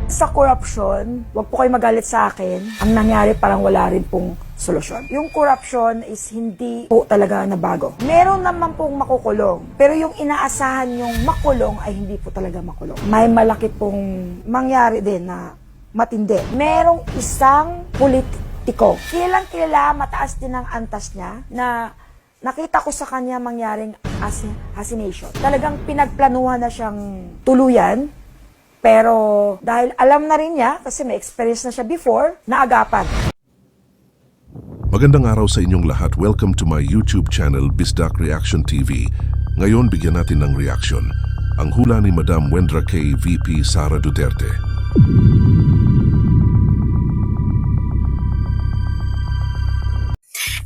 Sa corruption, wag po kayo magalit sa akin. Ang nangyari parang wala rin pong solusyon. Yung corruption is hindi po talaga nabago. Meron naman pong makukulong. Pero yung inaasahan yung makulong ay hindi po talaga makulong. May malaki pong mangyari din na matindi. Merong isang politiko. Kilalang kilala, mataas din ang antas niya na nakita ko sa kanya mangyaring assassination. Talagang pinagplanuhan na siyang tuluyan. Pero dahil alam na rin niya, kasi may experience na siya before, naagapan. Magandang araw sa inyong lahat. Welcome to my YouTube channel, Bisdak Reaction TV. Ngayon, bigyan natin ng reaction ang hula ni Madam Wendra K. VP Sara Duterte.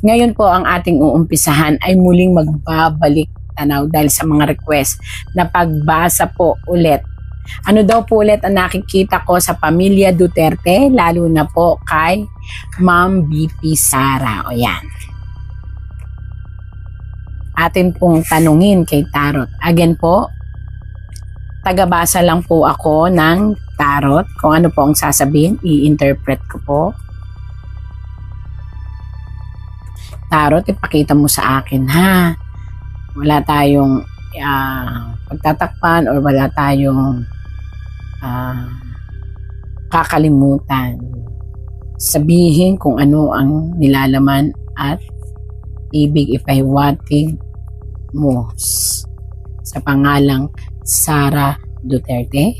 Ngayon po ang ating uumpisahan ay muling magbabalik tanaw dahil sa mga request na pagbasa po ulit. Ano daw po ulit ang nakikita ko sa pamilya Duterte, lalo na po kay Ma'am VP Sara. O yan. Atin pong tanungin kay Tarot. Again po, tagabasa lang po ako ng Tarot. Kung ano po ang sasabihin, i-interpret ko po. Tarot, ipakita mo sa akin ha. Wala tayong pagtatakpan or wala tayong kakalimutan. Sabihin kung ano ang nilalaman at ibig ipahiwatig mo sa pangalang Sara Duterte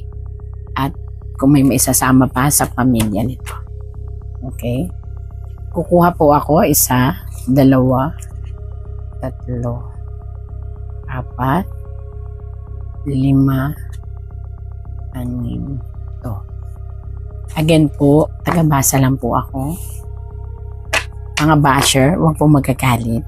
at kung may maisasama pa sa pamilya nito. Okay? Kukuha po ako 1, 2, 3, 4, 5, 6 to. Again po, tagabasa lang po ako. Mga basher, huwag po magagalit.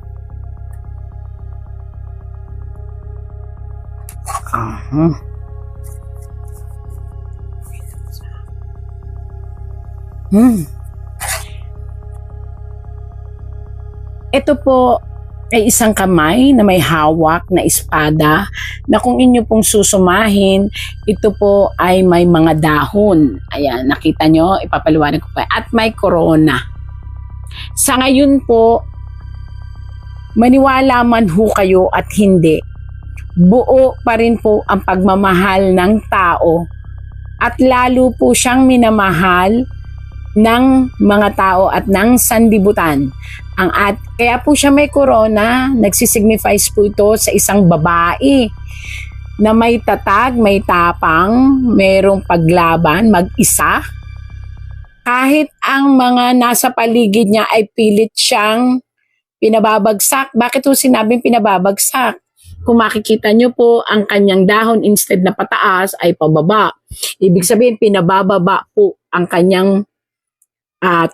Ito po ay isang kamay na may hawak na espada na kung inyo pong susumahin, ito po ay may mga dahon. Ayan, nakita nyo, ipapaliwanag ko pa. At may corona. Sa ngayon po, maniwala man ho kayo at hindi, buo pa rin po ang pagmamahal ng tao at lalo po siyang minamahal ng mga tao at ng sanlibutan. Kaya po siya may corona, nagsisignifies po ito sa isang babae na may tatag, may tapang, merong paglaban, mag-isa. Kahit ang mga nasa paligid niya ay pilit siyang pinababagsak. Bakit po sinabing pinababagsak? Kung makikita niyo po, ang kanyang dahon instead na pataas ay pababa. Ibig sabihin, pinabababa po ang kanyang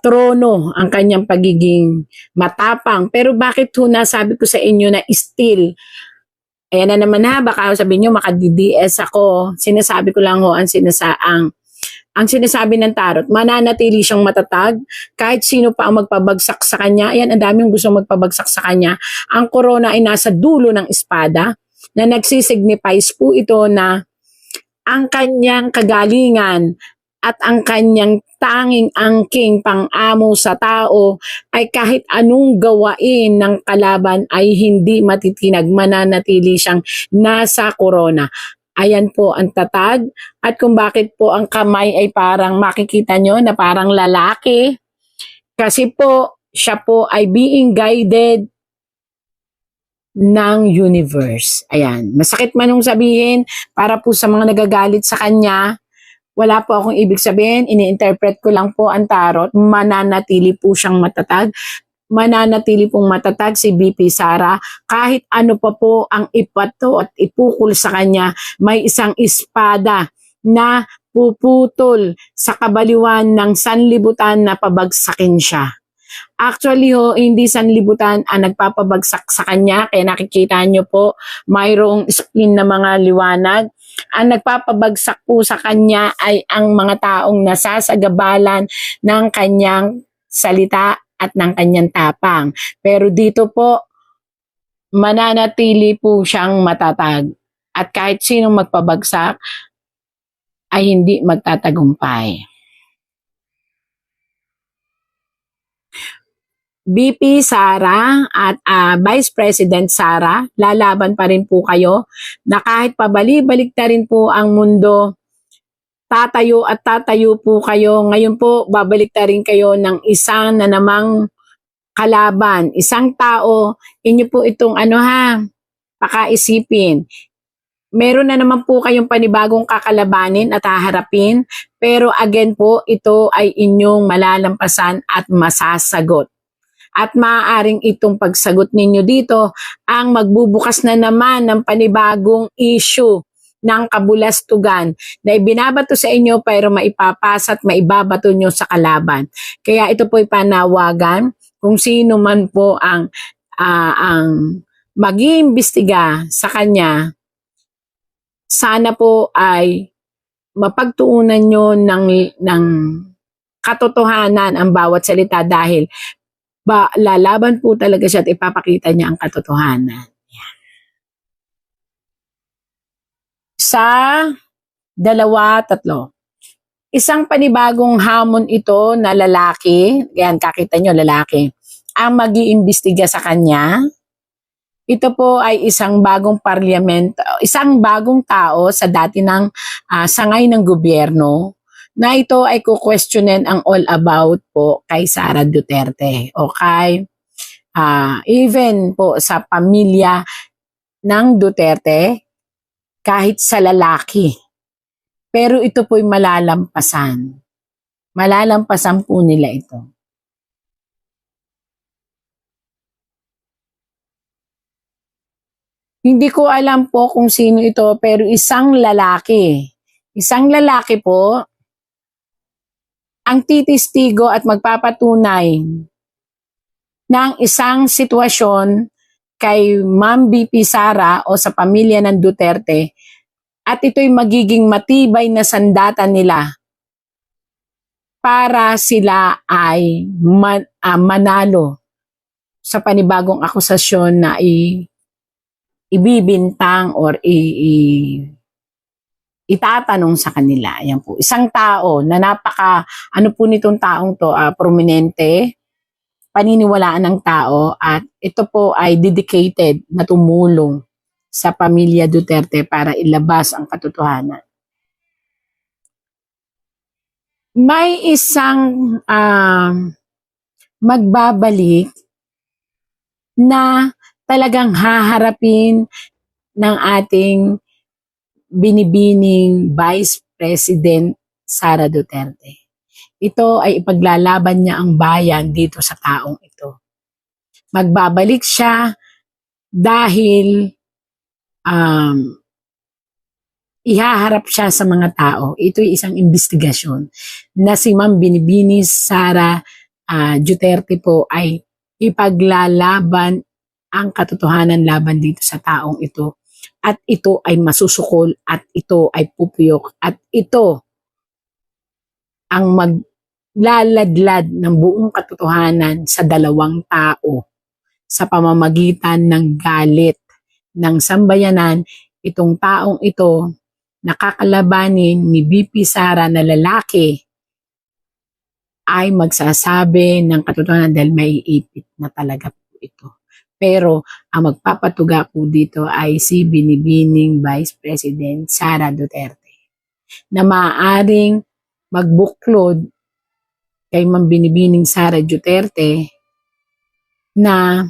trono, ang kanyang pagiging matapang. Pero bakit ho nasabi ko sa inyo na still? Ayan na naman ha, baka sabihin nyo makadi-DS ako. Sinasabi ko lang ho ang sinasabi ng tarot, mananatili siyang matatag kahit sino pa ang magpabagsak sa kanya. Ayan, ang daming gusto magpabagsak sa kanya. Ang corona ay nasa dulo ng espada na nagsisignifies po ito na ang kanyang kagalingan at ang kanyang tanging angking pang-amo sa tao ay kahit anong gawain ng kalaban ay hindi matitinag, mananatili siyang nasa corona. Ayan po ang tatag. At kung bakit po ang kamay ay parang makikita nyo na parang lalaki, kasi po siya po ay being guided ng universe. Ayan, masakit man nung sabihin para po sa mga nagagalit sa kanya. Wala po akong ibig sabihin, ini-interpret ko lang po ang tarot, mananatili po siyang matatag. Mananatili pong matatag si VP Sara kahit ano pa po ang ipato at ipukol sa kanya, may isang espada na puputol sa kabaliwan ng sanlibutan na pabagsakin siya. Actually ho, hindi sanlibutan ang nagpapabagsak sa kanya, kaya nakikita nyo po mayroong spin na mga liwanag. Ang nagpapabagsak po sa kanya ay ang mga taong nasasagabalan ng kanyang salita at ng kanyang tapang. Pero dito po, mananatili po siyang matatag. At kahit sinong magpabagsak, ay hindi magtatagumpay. VP Sara at Vice President Sara, lalaban pa rin po kayo na kahit pabalik-balik na rin po ang mundo, tatayo at tatayo po kayo. Ngayon po, babalik na rin kayo ng isang na namang kalaban, isang tao. Inyo po itong pakaisipin. Meron na naman po kayong panibagong kakalabanin at haharapin, pero again po, ito ay inyong malalampasan at masasagot. At maaaring itong pagsagot ninyo dito ang magbubukas na naman ng panibagong issue ng kabulastugan na ibinabato sa inyo pero maipapasa at maibabato nyo sa kalaban. Kaya ito po'y panawagan kung sino man po ang mag-iimbestiga sa kanya, sana po ay mapagtuunan nyo ng katotohanan ang bawat salita dahil lalaban po talaga siya at ipapakita niya ang katotohanan. Yan. Sa 2, 3. Isang panibagong hamon ito na lalaki, yan kakita nyo lalaki, ang mag-iimbestiga sa kanya. Ito po ay isang bagong parlamento, isang bagong tao sa dati ng sangay ng gobyerno na ito ay kukwestiyonin ang all about po kay Sara Duterte o kay even po sa pamilya ng Duterte kahit sa lalaki. Pero ito po'y malalampasan. Malalampasan po nila ito. Hindi ko alam po kung sino ito pero isang lalaki. Isang lalaki po ang titistigo at magpapatunay ng isang sitwasyon kay Ma'am VP Sara o sa pamilya ng Duterte at ito'y magiging matibay na sandata nila para sila ay manalo sa panibagong akusasyon na ibibintang or itatanong sa kanila. Ayan po. Isang tao na napaka, po nitong taong to, prominente, paniniwalaan ng tao at ito po ay dedicated na tumulong sa pamilya Duterte para ilabas ang katotohanan. May isang magbabalik na talagang haharapin ng ating binibining Vice President Sara Duterte. Ito ay ipaglalaban niya ang bayan dito sa taong ito. Magbabalik siya dahil ihaharap siya sa mga tao. Ito ay isang investigasyon na si Ma'am Binibining Sara Duterte po ay ipaglalaban ang katotohanan laban dito sa taong ito. At ito ay masusukol at ito ay pupuyok at ito ang maglaladlad ng buong katotohanan sa dalawang tao sa pamamagitan ng galit ng sambayanan. Itong taong ito nakakalabanin ni VP Sara na lalaki ay magsasabi ng katotohanan dahil may ipit na talaga po ito. Pero ang magpapatuga po dito ay si binibining Vice President Sara Duterte na maaaring magbuklod kay Ma'am Binibining Sara Duterte na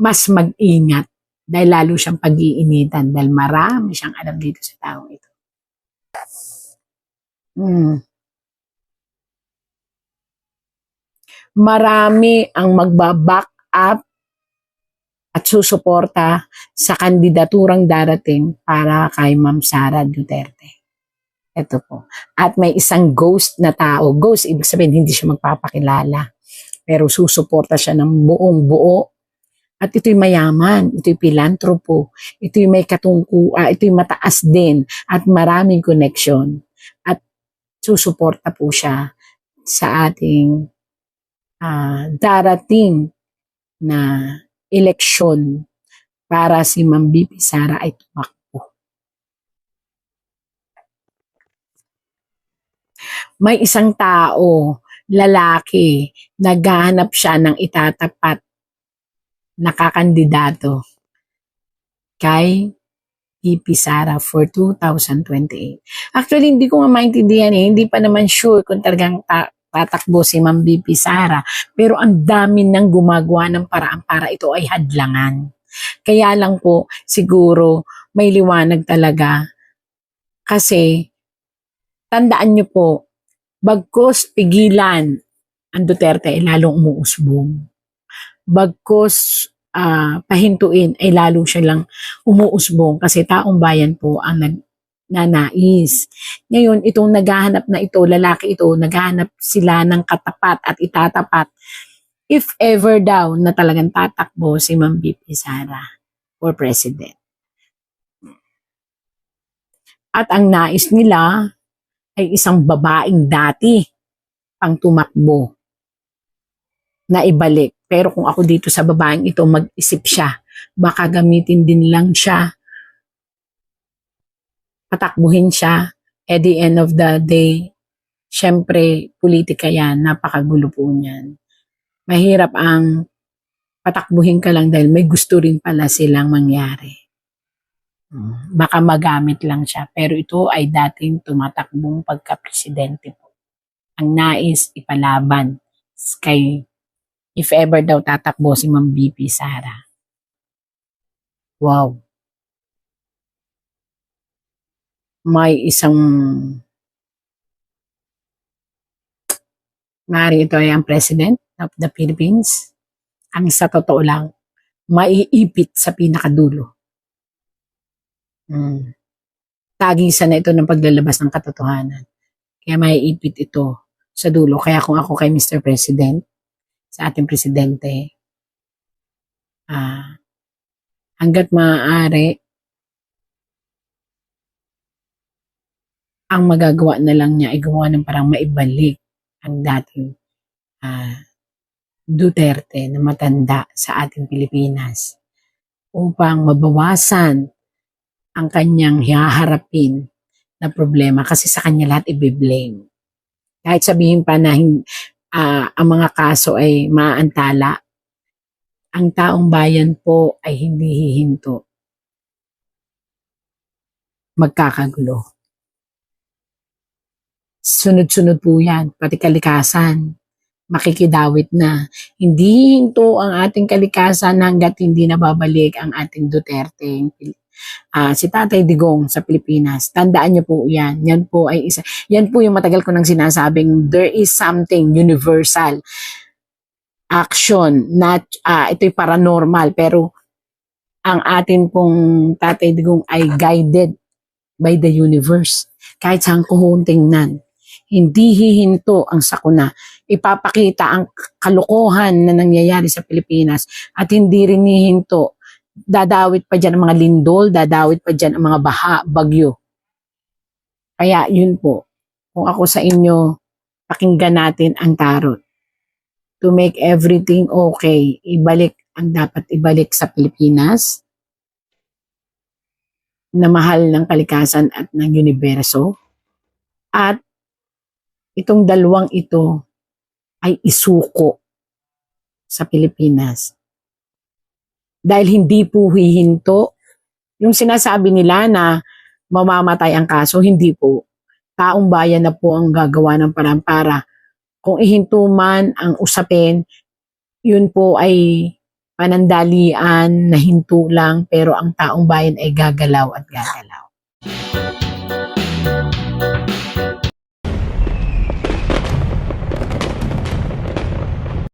mas mag-ingat dahil lalo siyang pag-iinitan dahil marami siyang alam dito sa taong ito. Marami ang magbaback up at susuporta sa kandidaturang darating para kay Ma'am Sara Duterte. Ito po. At may isang ghost na tao. Ghost, ibig sabihin hindi siya magpapakilala. Pero susuporta siya ng buong buo. At ito'y mayaman, ito'y pilantropo, ito'y may ito'y mataas din at maraming connection. At susuporta po siya sa ating darating na eleksyon para si Ma'am VP Sara ay tumakbo. may isang tao, lalaki, naghahanap siya ng itatapat na kakandidato kay VP Sara for 2028. Actually, hindi ko nga maintindihan hindi pa naman sure kung talagang tatakbo si Ma'am VP Sara. Pero ang dami nang gumagawa ng paraan para ito ay hadlangan. Kaya lang po, siguro may liwanag talaga. Kasi, tandaan nyo po, bagkus pigilan ang Duterte ay lalong umuusbong. Bagkus pahintuin ay lalo siya lang umuusbong kasi taong bayan po ang nagnanais. Ngayon, itong naghahanap na ito, lalaki ito, naghahanap sila ng katapat at itatapat if ever daw na talagang tatakbo si Ma'am VP Sara for president. At ang nais nila ay isang babaeng dati pang tumakbo na ibalik. Pero kung ako dito sa babaeng ito, mag-isip siya. Baka gamitin din lang siya. Patakbuhin siya. At the end of the day, syempre, politika yan. Napakagulo po niyan. Mahirap ang patakbuhin ka lang dahil may gusto rin pala silang mangyari. Baka magamit lang siya. Pero ito ay dating tumatakbong pagka-presidente po. Ang nais ipalaban kay if ever daw tatakbo si Ma'am VP Sara. Wow. May isang ngari ito ay ang President of the Philippines. Ang sa totoo lang, maiipit sa pinakadulo. Tagisan na ito ng paglalabas ng katotohanan. Kaya maiipit ito sa dulo. Kaya kung ako kay Mr. President, sa ating presidente, hanggat maaari, ang magagawa na lang niya ay gumawa ng parang maibalik ang dating Duterte na matanda sa ating Pilipinas upang mabawasan ang kanyang haharapin na problema kasi sa kanya lahat i-blame. Kahit sabihin pa na ang mga kaso ay maaantala, ang taong bayan po ay hindi hihinto. Magkakagulo. Sunod-sunod po yan, pati kalikasan. Makikidawit na. Hindi hihinto ang ating kalikasan hanggat hindi nababalik ang ating Duterte. Si Tatay Digong sa Pilipinas. Tandaan niyo po yan. Yan po ay isa. Yan po yung matagal ko nang sinasabing there is something universal action na ito'y paranormal pero ang atin pong Tatay Digong ay guided by the universe. Kahit saan ko tingnan, hindi hihinto ang sakuna. Ipapakita ang kalokohan na nangyayari sa Pilipinas at hindi rin hihinto. Dadawit pa dyan ang mga lindol, dadawit pa dyan ang mga baha, bagyo. Kaya yun po, kung ako sa inyo, pakinggan natin ang tarot. To make everything okay, ibalik ang dapat ibalik sa Pilipinas na mahal ng kalikasan at ng universo. At itong dalawang ito ay isuko sa Pilipinas. Dahil hindi po hihinto. Yung sinasabi nila na mamamatay ang kaso, hindi po. Taong bayan na po ang gagawa ng parang para kung ihinto man ang usapin, yun po ay panandalian na hinto lang pero ang taong bayan ay gagalaw at gagalaw.